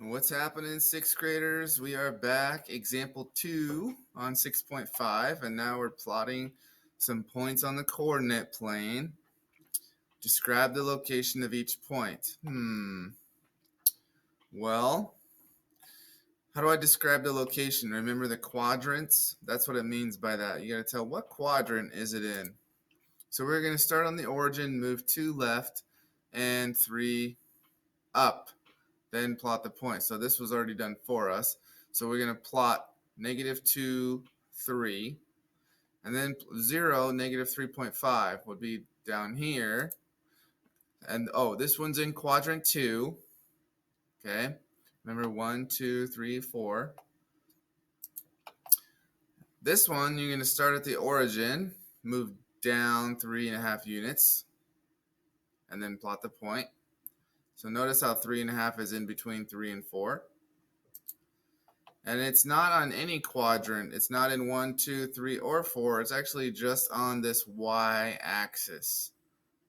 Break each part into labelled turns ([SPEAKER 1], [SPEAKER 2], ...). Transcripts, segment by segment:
[SPEAKER 1] What's happening, sixth graders? We are back, example 2 on 6.5, and now we're plotting some points on the coordinate plane. Describe the location of each point. Well, how do I describe the location? Remember the quadrants? That's what it means by that. You got to tell what quadrant is it in. So we're going to start on the origin, move 2 left, and 3 up. Then plot the point. So this was already done for us. So we're going to plot -2, 3, and then 0, -3.5 would be down here. And this one's in quadrant 2. Okay. Remember 1, 2, 3, 4. This one, you're going to start at the origin, move down 3.5 units, and then plot the point. So notice how 3.5 is in between 3 and 4. And it's not on any quadrant. It's not in 1, 2, 3, or 4. It's actually just on this y-axis.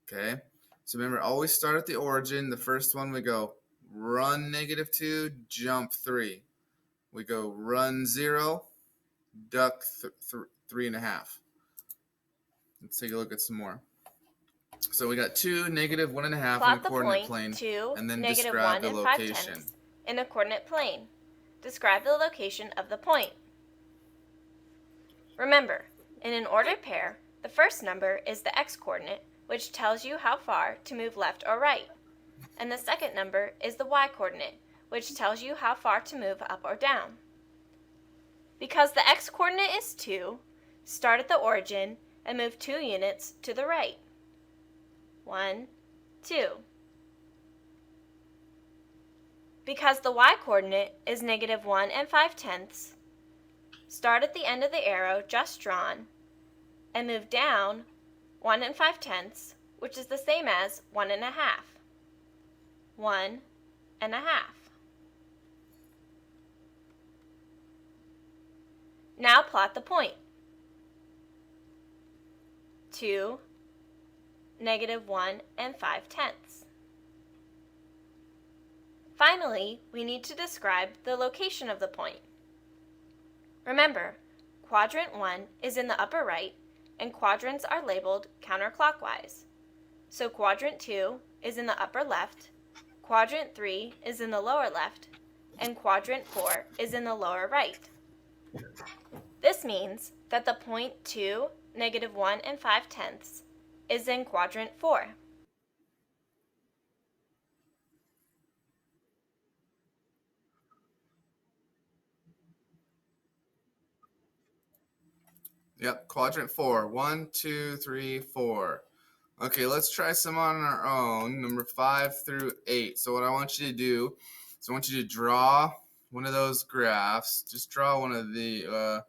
[SPEAKER 1] Okay? So remember, always start at the origin. The first one we go run -2, jump 3. We go run 0, duck 3.5. Let's take a look at some more. So we got 2, -1.5 in the coordinate plane, and then describe the location.
[SPEAKER 2] In a coordinate plane. Describe the location of the point. Remember, in an ordered pair, the first number is the x-coordinate, which tells you how far to move left or right, and the second number is the y-coordinate, which tells you how far to move up or down. Because the x-coordinate is 2, start at the origin and move 2 units to the right. 1, 2. Because the y-coordinate is -1 and 5/10, start at the end of the arrow just drawn and move down 1 and 5/10, which is the same as 1.5. 1.5. Now plot the point. 2, -1 and 5/10. Finally, we need to describe the location of the point. Remember, quadrant 1 is in the upper right, and quadrants are labeled counterclockwise. So quadrant 2 is in the upper left, quadrant 3 is in the lower left, and quadrant 4 is in the lower right. This means that the point 2, -1 and 5/10 is in quadrant 4.
[SPEAKER 1] Yep, quadrant 4. 1, 2, 3, 4. Okay, let's try some on our own. Number 5 through 8. So what I want you to do is I want you to draw one of those graphs. Just draw one of the,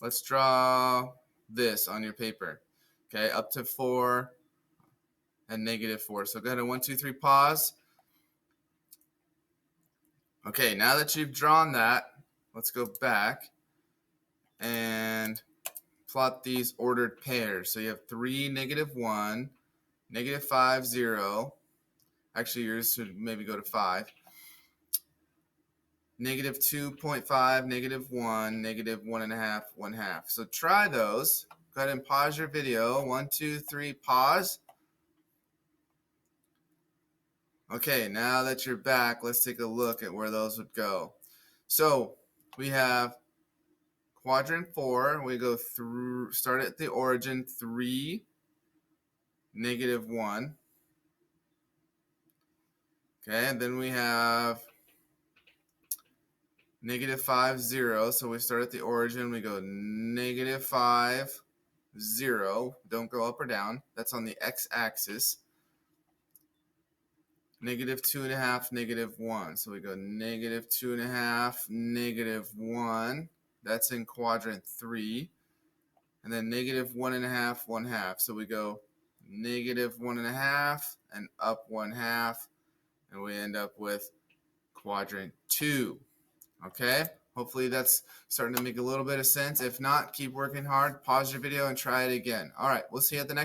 [SPEAKER 1] let's draw this on your paper. Okay, up to 4 and -4. So go ahead and 1, 2, 3, pause. Okay, now that you've drawn that, let's go back and plot these ordered pairs. So you have 3, -1, -5, 0. Actually, yours should maybe go to 5. -2.5, -1, -1.5, 1/2. So try those. Go ahead and pause your video. 1, 2, 3, pause. Okay, now that you're back, let's take a look at where those would go. So we have quadrant 4. We go through, start at the origin, 3, -1. Okay, and then we have -5, 0. So we start at the origin. We go -5, 0. Don't go up or down. That's on the x-axis. -2.5, -1. So we go -2.5, -1. That's in quadrant 3. And then -1.5, 1/2. So we go -1.5 and up 1/2. And we end up with quadrant 2. Okay? Hopefully that's starting to make a little bit of sense. If not, keep working hard. Pause your video and try it again. All right, we'll see you at the next